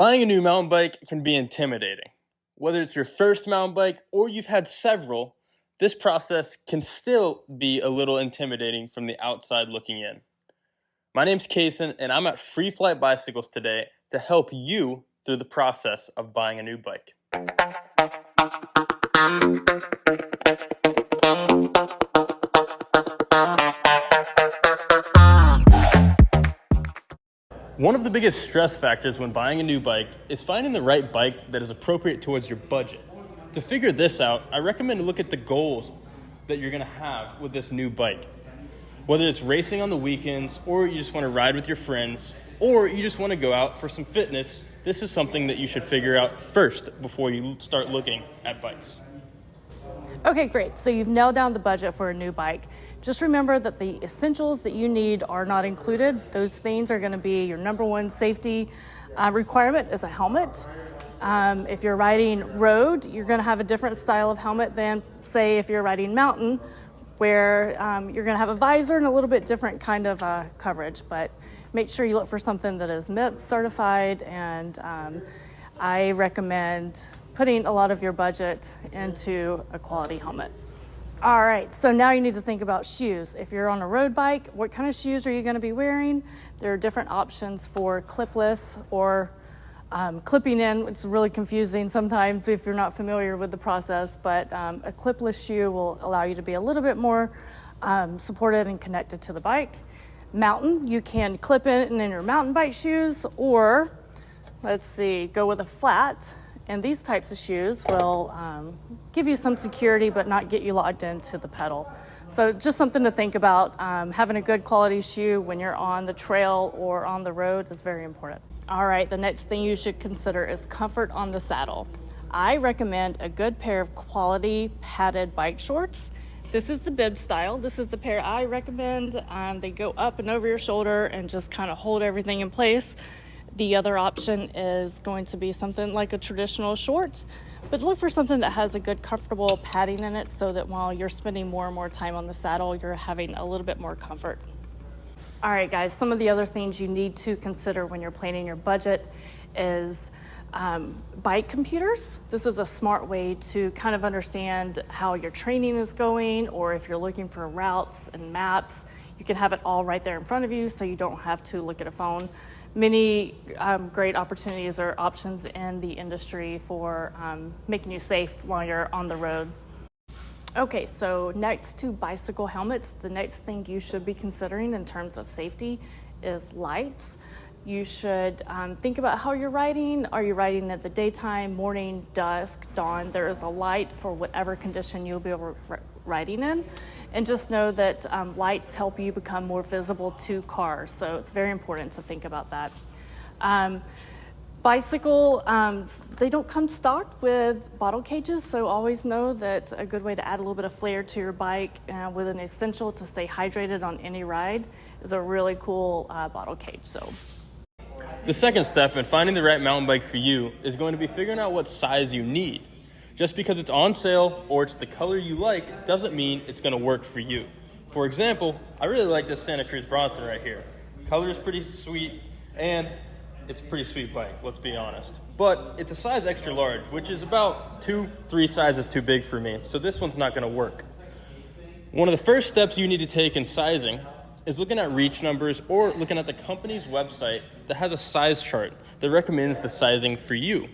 Buying a new mountain bike can be intimidating. Whether it's your first mountain bike or you've had several, this process can still be a little intimidating from the outside looking in. My name's Cason, and I'm at Free-Flite Bicycles today to help you through the process of buying a new bike. One of the biggest stress factors when buying a new bike is finding the right bike that is appropriate towards your budget. To figure this out, I recommend to look at the goals that you're going to have with this new bike. Whether it's racing on the weekends, or you just want to ride with your friends, or you just want to go out for some fitness, this is something that you should figure out first before you start looking at bikes. Okay, great. So you've nailed down the budget for a new bike. Just remember that the essentials that you need are not included. Those things are going to be your number one safety requirement is a helmet. If you're riding road, you're going to have a different style of helmet than, say, if you're riding mountain, where you're going to have a visor and a little bit different kind of coverage. But make sure you look for something that is MIP certified, and I recommend putting a lot of your budget into a quality helmet. All right, so now you need to think about shoes. If you're on a road bike, what kind of shoes are you going to be wearing? There are different options for clipless or clipping in, which is really confusing sometimes if you're not familiar with the process, but a clipless shoe will allow you to be a little bit more supported and connected to the bike. Mountain, you can clip in your mountain bike shoes, or go with a flat. And these types of shoes will give you some security but not get you locked into the pedal. So just something to think about. Having a good quality shoe when you're on the trail or on the road is very important. All right, the next thing you should consider is comfort on the saddle. I recommend a good pair of quality padded bike shorts. This is the bib style. This is the pair I recommend. They go up and over your shoulder and just kind of hold everything in place. The other option is going to be something like a traditional short, but look for something that has a good comfortable padding in it so that while you're spending more and more time on the saddle, you're having a little bit more comfort. All right, guys, some of the other things you need to consider when you're planning your budget is bike computers. This is a smart way to kind of understand how your training is going, or if you're looking for routes and maps, you can have it all right there in front of you so you don't have to look at a phone. Many great opportunities or options in the industry for making you safe while you're on the road. Okay, so next to bicycle helmets, the next thing you should be considering in terms of safety is lights. You should think about how you're riding. Are you riding at the daytime, morning, dusk, dawn? There is a light for whatever condition you'll be riding in. And just know that lights help you become more visible to cars. So it's very important to think about that. Bicycle, they don't come stocked with bottle cages, so always know that a good way to add a little bit of flair to your bike with an essential to stay hydrated on any ride is a really cool bottle cage. So, the second step in finding the right mountain bike for you is going to be figuring out what size you need. Just because it's on sale or it's the color you like doesn't mean it's going to work for you. For example, I really like this Santa Cruz Bronson right here. Color is pretty sweet, and it's a pretty sweet bike, let's be honest. But it's a size extra large, which is about 2-3 sizes too big for me, so this one's not going to work. One of the first steps you need to take in sizing is looking at reach numbers or looking at the company's website that has a size chart that recommends the sizing for you.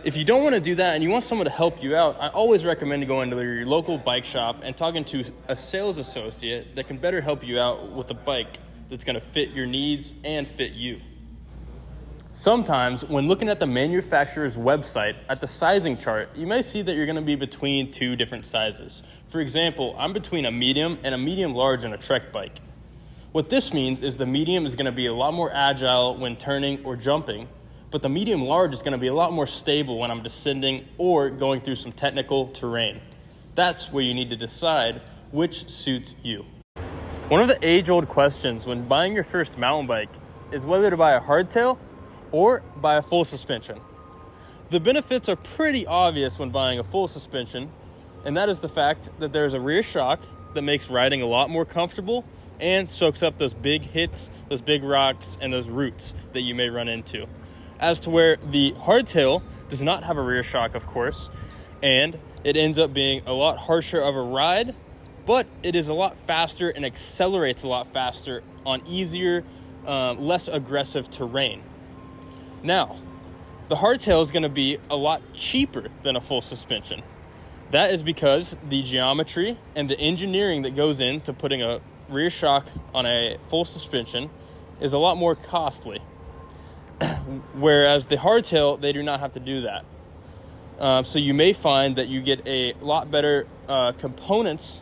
If you don't want to do that and you want someone to help you out, I always recommend going to your local bike shop and talking to a sales associate that can better help you out with a bike that's going to fit your needs and fit you. Sometimes, when looking at the manufacturer's website at the sizing chart, you may see that you're going to be between two different sizes. For example, I'm between a medium and a medium large on a Trek bike. What this means is the medium is going to be a lot more agile when turning or jumping, but the medium large is going to be a lot more stable when I'm descending or going through some technical terrain. That's where you need to decide which suits you. One of the age-old questions when buying your first mountain bike is whether to buy a hardtail or buy a full suspension. The benefits are pretty obvious when buying a full suspension, and that is the fact that there's a rear shock that makes riding a lot more comfortable and soaks up those big hits, those big rocks, and those roots that you may run into. as to where the hardtail does not have a rear shock, of course, and it ends up being a lot harsher of a ride, but it is a lot faster and accelerates a lot faster on easier, less aggressive terrain. Now, the hardtail is going to be a lot cheaper than a full suspension. That is because the geometry and the engineering that goes into putting a rear shock on a full suspension is a lot more costly. Whereas the hardtail, they do not have to do that. So you may find that you get a lot better components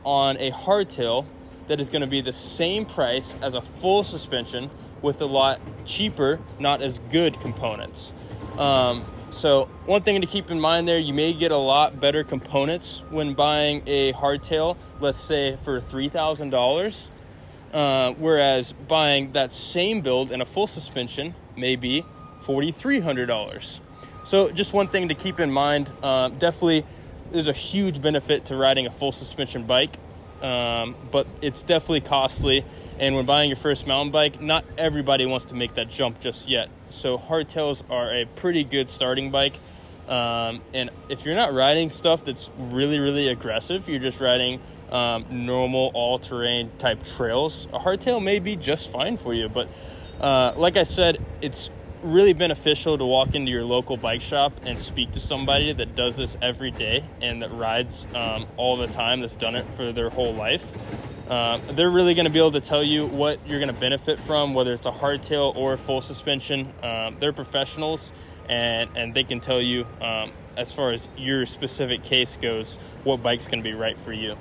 on a hardtail that is going to be the same price as a full suspension with a lot cheaper, not as good components. So one thing to keep in mind there, you may get a lot better components when buying a hardtail, let's say for $3,000, whereas buying that same build in a full suspension may be $4,300. So just one thing to keep in mind, definitely there's a huge benefit to riding a full suspension bike, but it's definitely costly. And when buying your first mountain bike, not everybody wants to make that jump just yet. So hardtails are a pretty good starting bike. And if you're not riding stuff that's really, really aggressive, you're just riding normal all-terrain type trails, a hardtail may be just fine for you. But like I said, it's really beneficial to walk into your local bike shop and speak to somebody that does this every day and that rides all the time, that's done it for their whole life. They're really going to be able to tell you what you're going to benefit from, whether it's a hardtail or a full suspension. They're professionals, and they can tell you, as far as your specific case goes, what bike's going to be right for you.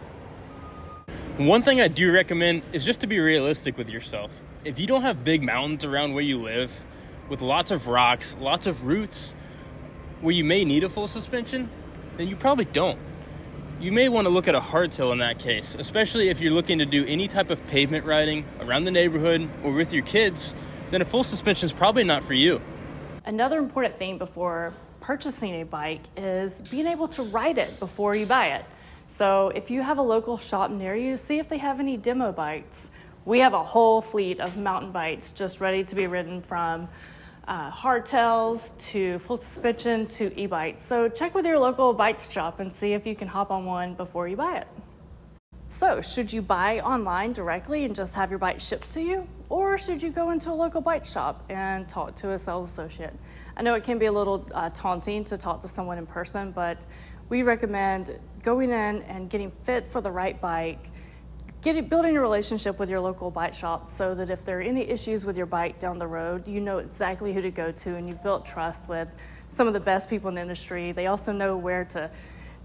One thing I do recommend is just to be realistic with yourself. If you don't have big mountains around where you live, with lots of rocks, lots of roots, where you may need a full suspension, then you probably don't. You may want to look at a hardtail in that case, especially if you're looking to do any type of pavement riding around the neighborhood or with your kids, then a full suspension is probably not for you. Another important thing before purchasing a bike is being able to ride it before you buy it. So if you have a local shop near you, see if they have any demo bikes. We have a whole fleet of mountain bikes just ready to be ridden, from hardtails to full suspension to e-bikes. So check with your local bike shop and see if you can hop on one before you buy it. So should you buy online directly and just have your bike shipped to you? Or should you go into a local bike shop and talk to a sales associate? I know it can be a little daunting to talk to someone in person, but we recommend going in and getting fit for the right bike, building a relationship with your local bike shop so that if there are any issues with your bike down the road, you know exactly who to go to, and you've built trust with some of the best people in the industry. They also know where to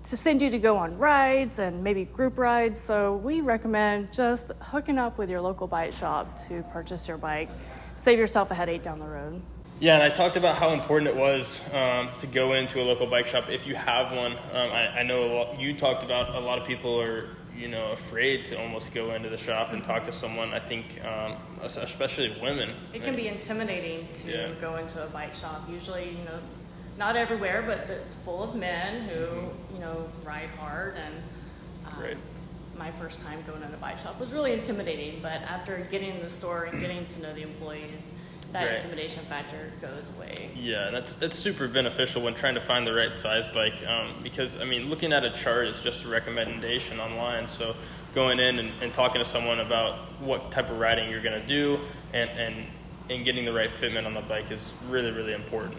send you to go on rides and maybe group rides. So we recommend just hooking up with your local bike shop to purchase your bike. Save yourself a headache down the road. Yeah, and I talked about how important it was to go into a local bike shop if you have one. I know you talked about a lot of people are afraid to almost go into the shop and talk to someone. I think, especially women. It can be intimidating to go into a bike shop. Usually, not everywhere, but it's full of men who, ride hard. And right. My first time going in a bike shop was really intimidating. But after getting in the store and getting to know the employees, that right. intimidation factor goes away. Yeah, and that's super beneficial when trying to find the right size bike, because, looking at a chart is just a recommendation online. So going in and talking to someone about what type of riding you're going to do and getting the right fitment on the bike is really, really important.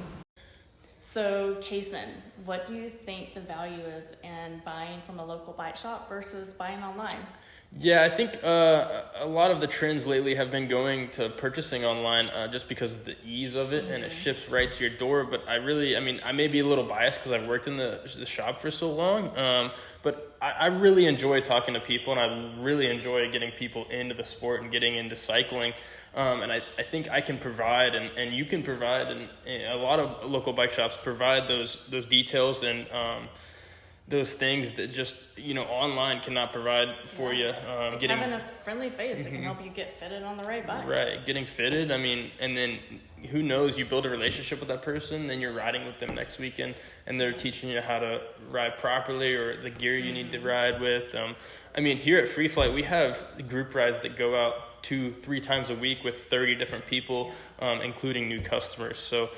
So, Cason, what do you think the value is in buying from a local bike shop versus buying online? Yeah, I think a lot of the trends lately have been going to purchasing online just because of the ease of it, and it ships right to your door. But I may be a little biased because I've worked in the shop for so long, but I really enjoy talking to people, and I really enjoy getting people into the sport and getting into cycling. And I think I can provide, and you can provide, and a lot of local bike shops provide those details and those things that just online cannot provide for you. Having a friendly face that can help you get fitted on the right bike. Right, getting fitted. And then who knows? You build a relationship with that person, then you're riding with them next weekend, and they're teaching you how to ride properly or the gear you need to ride with. Here at Free-Flite, we have group rides that go out 2-3 times a week with 30 different people, including new customers. So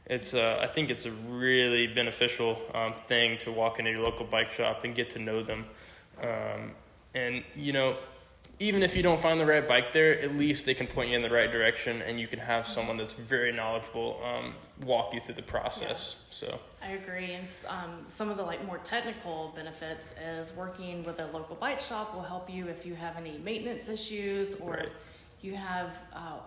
I think it's a really beneficial thing to walk into your local bike shop and get to know them. And, you know, even if you don't find the right bike there, at least they can point you in the right direction, and you can have someone that's very knowledgeable walk you through the process. Yeah. So I agree. And some of the more technical benefits is working with a local bike shop will help you if you have any maintenance issues, or Right. you have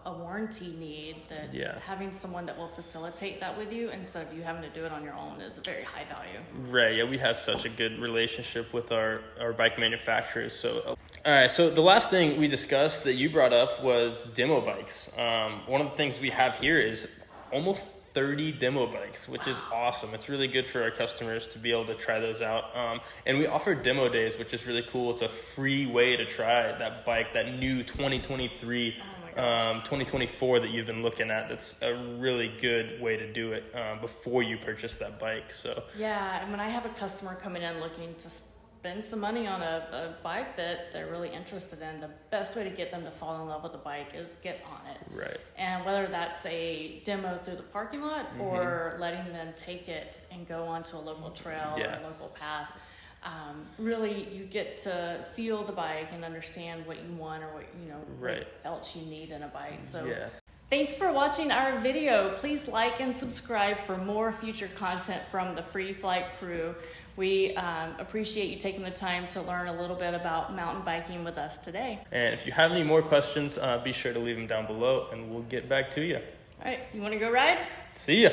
a warranty need, that having someone that will facilitate that with you instead of you having to do it on your own is a very high value. Right, yeah, we have such a good relationship with our bike manufacturers. So, all right, so the last thing we discussed that you brought up was demo bikes. One of the things we have here is almost 30 demo bikes, which is awesome. It's really good for our customers to be able to try those out. And we offer demo days, which is really cool. It's a free way to try that bike, that new 2023, 2024 that you've been looking at. That's a really good way to do it before you purchase that bike. So yeah, and when I have a customer coming in looking to spend some money on a bike that they're really interested in, the best way to get them to fall in love with the bike is get on it. Right. And whether that's a demo through the parking lot or letting them take it and go onto a local trail or a local path, really you get to feel the bike and understand what you want or what what else you need in a bike. So thanks for watching our video. Please like and subscribe for more future content from the Free-Flite crew. We appreciate you taking the time to learn a little bit about mountain biking with us today. And if you have any more questions, be sure to leave them down below and we'll get back to you. All right, you want to go ride? See ya.